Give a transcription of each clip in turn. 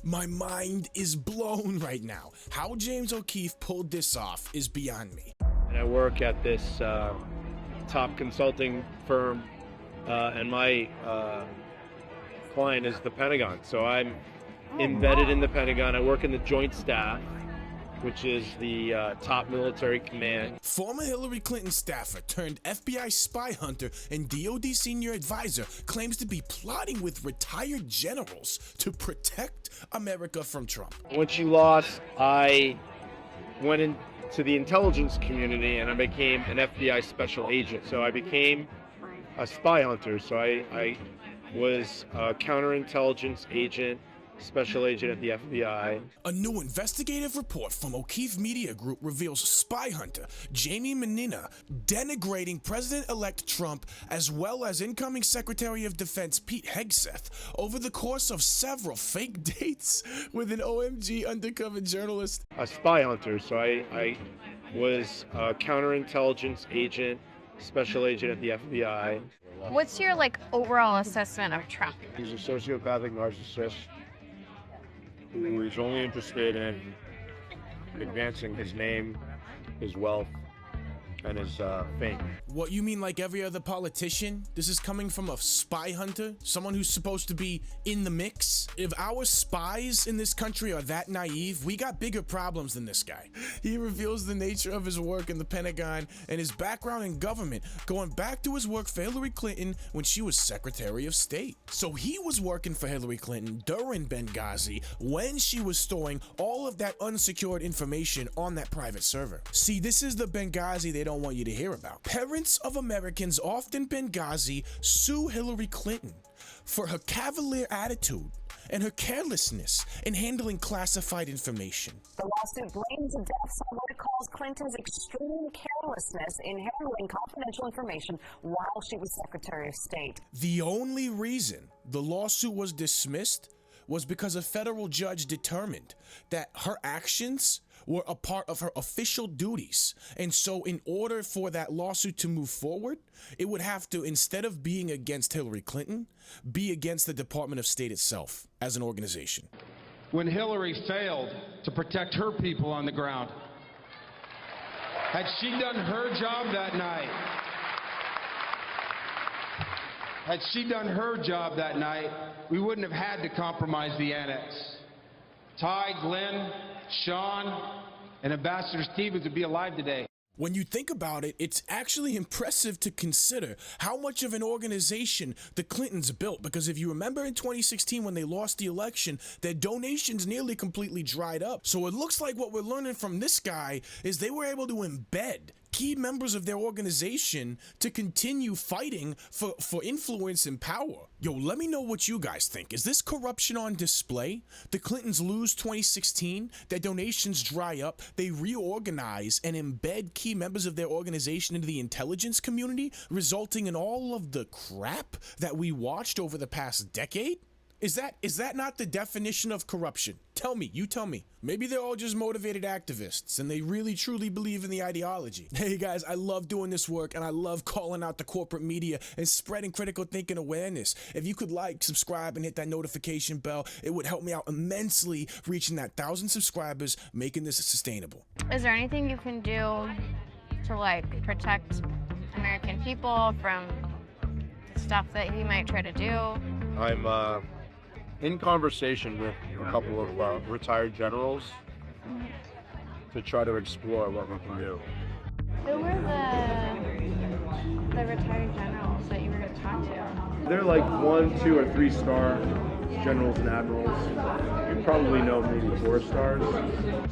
My mind is blown right now. How James O'Keefe pulled this off is beyond me. And I work at this top consulting firm, and my client is the Pentagon. So I'm embedded in the Pentagon. I work in the Joint Staff, which is the top military command. Former Hillary Clinton staffer turned FBI spy hunter and DOD senior advisor claims to be plotting with retired generals to protect America from Trump. When she lost, I went into the intelligence community and I became an FBI special agent. So I became a spy hunter. So I was a counterintelligence agent, special agent at the FBI. A new investigative report from O'Keefe Media Group reveals spy hunter Jamie Mannina denigrating President-elect Trump as well as incoming Secretary of Defense Pete Hegseth over the course of several fake dates with an OMG undercover journalist. A spy hunter, so I was a counterintelligence agent, special agent at the FBI. What's your overall assessment of Trump? He's a sociopathic narcissist who is only interested in advancing his name, his wealth, and his fame. What, you mean like every other politician? This is coming from a spy hunter? Someone who's supposed to be in the mix? If our spies in this country are that naive, we got bigger problems than this guy. He reveals the nature of his work in the Pentagon and his background in government, going back to his work for Hillary Clinton when she was Secretary of State. So he was working for Hillary Clinton during Benghazi when she was storing all of that unsecured information on that private server. See, this is the Benghazi they don't want you to hear about. Parents of Americans, often Benghazi, sue Hillary Clinton for her cavalier attitude and her carelessness in handling classified information. The lawsuit blames the deaths on what it calls Clinton's extreme carelessness in handling confidential information while she was Secretary of State. The only reason the lawsuit was dismissed was because a federal judge determined that her actions were a part of her official duties. And so in order for that lawsuit to move forward, it would have to, instead of being against Hillary Clinton, be against the Department of State itself as an organization. When Hillary failed to protect her people on the ground, had she done her job that night, we wouldn't have had to compromise the annex. Ty, Glenn, Sean, and Ambassador Stevens would be alive today. When you think about it, it's actually impressive to consider how much of an organization the Clintons built. Because if you remember in 2016 when they lost the election, their donations nearly completely dried up. So it looks like what we're learning from this guy is they were able to embed key members of their organization to continue fighting for influence and power. Yo, let me know what you guys think. Is this corruption on display? The Clintons lose 2016, their donations dry up, they reorganize and embed key members of their organization into the intelligence community, resulting in all of the crap that we watched over the past decade? Is that not the definition of corruption? Tell me, you tell me. Maybe they're all just motivated activists and they really truly believe in the ideology. Hey guys, I love doing this work and I love calling out the corporate media and spreading critical thinking awareness. If you could like, subscribe, and hit that notification bell, it would help me out immensely reaching that 1,000 subscribers, making this sustainable. Is there anything you can do to protect American people from stuff that he might try to do? I'm in conversation with a couple of retired generals to try to explore what we can do. Who were the retired generals that you were going to talk to? They're like 1, 2, or 3-star generals and admirals. You probably know maybe 4 stars.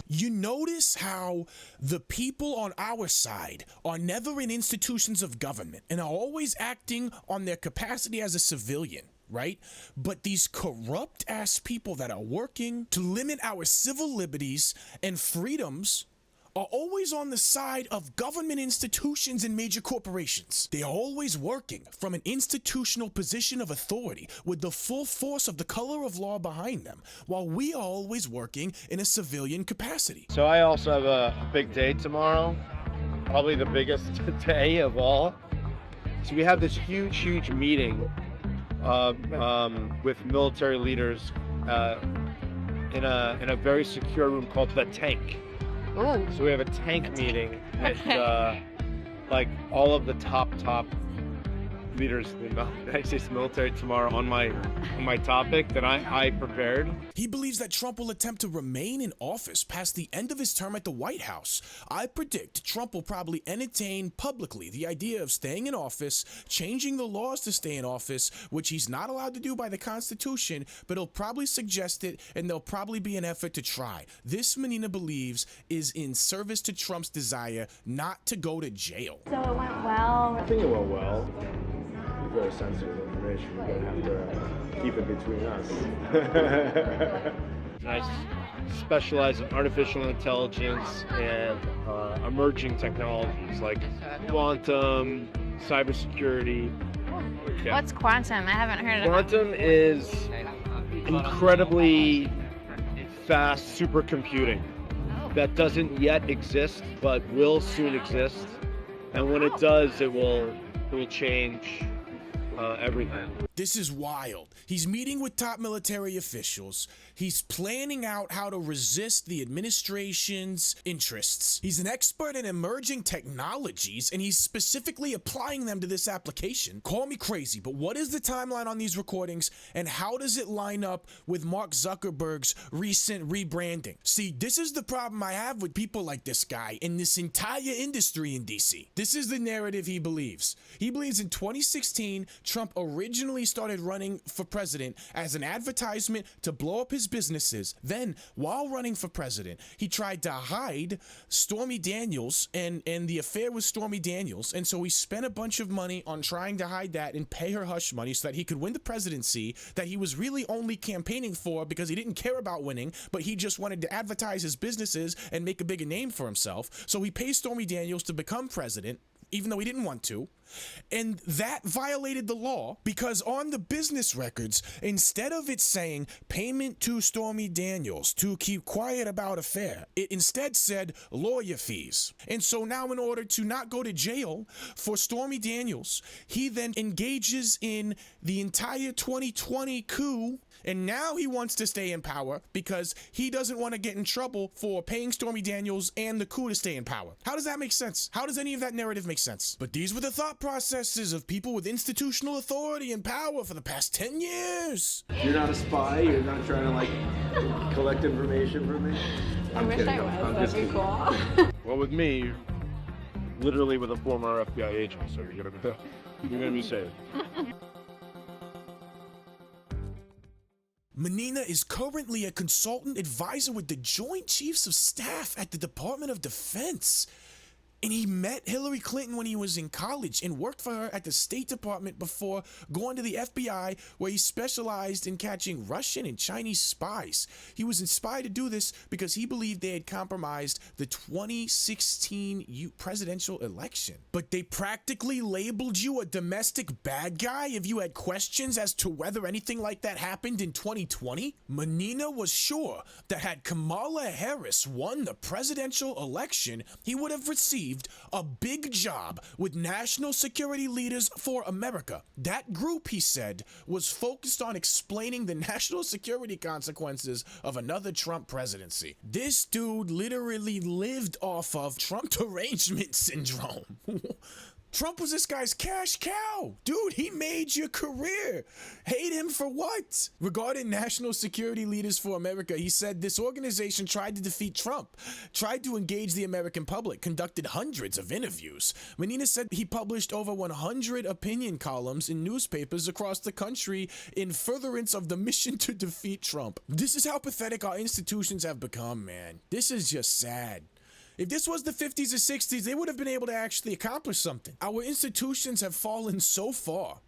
You notice how the people on our side are never in institutions of government and are always acting on their capacity as a civilian, right? But these corrupt ass people that are working to limit our civil liberties and freedoms are always on the side of government institutions and major corporations. They are always working from an institutional position of authority with the full force of the color of law behind them, while we are always working in a civilian capacity. So I also have a big day tomorrow, probably the biggest day of all. So we have this huge meeting with military leaders in a very secure room called the Tank. Ooh. So we have a tank meeting with like all of the top leaders in the United States military tomorrow on my topic that I prepared. He believes that Trump will attempt to remain in office past the end of his term at the White House. I predict Trump will probably entertain publicly the idea of staying in office, changing the laws to stay in office, which he's not allowed to do by the Constitution, but he'll probably suggest it, and there'll probably be an effort to try. This, Mannina believes, is in service to Trump's desire not to go to jail. So it went well. I think it went well. It's very sensitive information. We're going to have to keep it between us. I specialize in artificial intelligence and emerging technologies like quantum, cybersecurity. Yeah. What's quantum? I haven't heard of it. Quantum is incredibly fast supercomputing that doesn't yet exist but will soon exist. And when it does, it will change everything. This is wild. He's meeting with top military officials. He's planning out how to resist the administration's interests. He's an expert in emerging technologies, and he's specifically applying them to this application. Call me crazy, but what is the timeline on these recordings, and how does it line up with Mark Zuckerberg's recent rebranding? See, this is the problem I have with people like this guy and this entire industry in DC. This is the narrative he believes. He believes in 2016, Trump originally started running for president as an advertisement to blow up his businesses. Then, while running for president, he tried to hide Stormy Daniels and the affair with Stormy Daniels. And so he spent a bunch of money on trying to hide that and pay her hush money so that he could win the presidency that he was really only campaigning for because he didn't care about winning, but he just wanted to advertise his businesses and make a bigger name for himself. So he pays Stormy Daniels to become president, even though he didn't want to. And that violated the law because on the business records, instead of it saying payment to Stormy Daniels to keep quiet about affair, it instead said lawyer fees. And so now, in order to not go to jail for Stormy Daniels, he then engages in the entire 2020 coup. And now he wants to stay in power because he doesn't want to get in trouble for paying Stormy Daniels and the coup to stay in power. How does that make sense? How does any of that narrative make sense? But these were the thought processes of people with institutional authority and power for the past 10 years. You're not a spy? You're not trying to, like, collect information from me? I wish kidding. I was. I'm That'd just be kidding. cool. Well, with me, you're literally with a former FBI agent, so you're gonna be safe. Mannina is currently a consultant advisor with the Joint Chiefs of Staff at the Department of Defense. And he met Hillary Clinton when he was in college and worked for her at the State Department before going to the FBI, where he specialized in catching Russian and Chinese spies. He was inspired to do this because he believed they had compromised the 2016 presidential election. But they practically labeled you a domestic bad guy if you had questions as to whether anything like that happened in 2020? Mannina was sure that had Kamala Harris won the presidential election, he would have received a big job with National Security Leaders for America. That group, he said, was focused on explaining the national security consequences of another Trump presidency. This dude literally lived off of Trump derangement syndrome. Trump was this guy's cash cow. Dude, he made your career. Hate him for what? Regarding National Security Leaders for America, he said this organization tried to defeat Trump, tried to engage the American public, conducted hundreds of interviews. Mannina said he published over 100 opinion columns in newspapers across the country in furtherance of the mission to defeat Trump. This is how pathetic our institutions have become, man. This is just sad. If this was the 50s or 60s, they would have been able to actually accomplish something. Our institutions have fallen so far.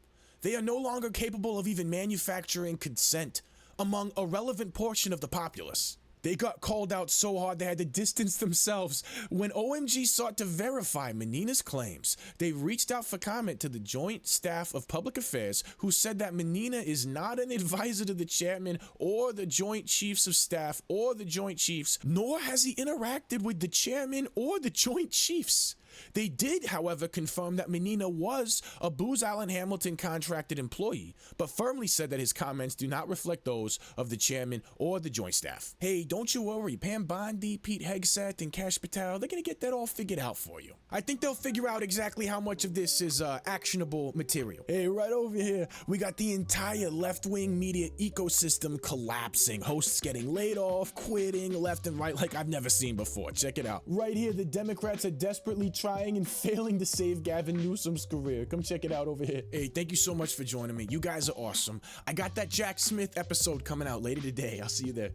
They are no longer capable of even manufacturing consent among a relevant portion of the populace. They got called out so hard they had to distance themselves. When OMG sought to verify Mannina's claims, they reached out for comment to the Joint Staff of Public Affairs, who said that Mannina is not an advisor to the chairman or the Joint Chiefs of Staff or the Joint Chiefs, nor has he interacted with the chairman or the Joint Chiefs. They did, however, confirm that Mannina was a Booz Allen Hamilton contracted employee, but firmly said that his comments do not reflect those of the chairman or the joint staff. Hey, don't you worry, Pam Bondi, Pete Hegseth, and Kash Patel, they're gonna get that all figured out for you. I think they'll figure out exactly how much of this is actionable material. Hey, right over here, we got the entire left-wing media ecosystem collapsing. Hosts getting laid off, quitting left and right like I've never seen before. Check it out. Right here, the Democrats are desperately trying and failing to save Gavin Newsom's career. Come check it out over here. Hey, thank you so much for joining me. You guys are awesome. I got that Jack Smith episode coming out later today. I'll see you there.